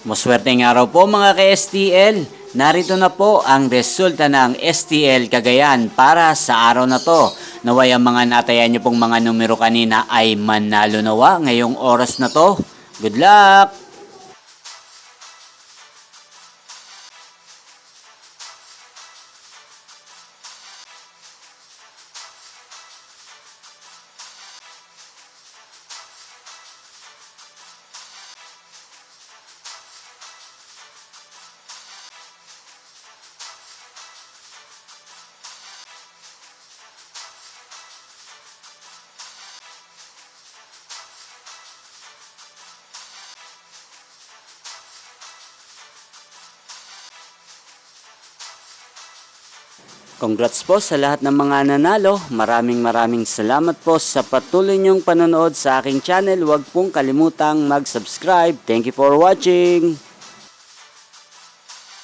Maswerteng araw po mga ka-STL. Narito na po ang resulta ng STL Cagayan para sa araw na to. Naway ang mga natayan nyo pong mga numero kanina ay manalo nawa ngayong oras na to. Good luck! Congrats po sa lahat ng mga nanalo. Maraming salamat po sa patuloy niyong panonood sa aking channel. Huwag pong kalimutang mag-subscribe. Thank you for watching.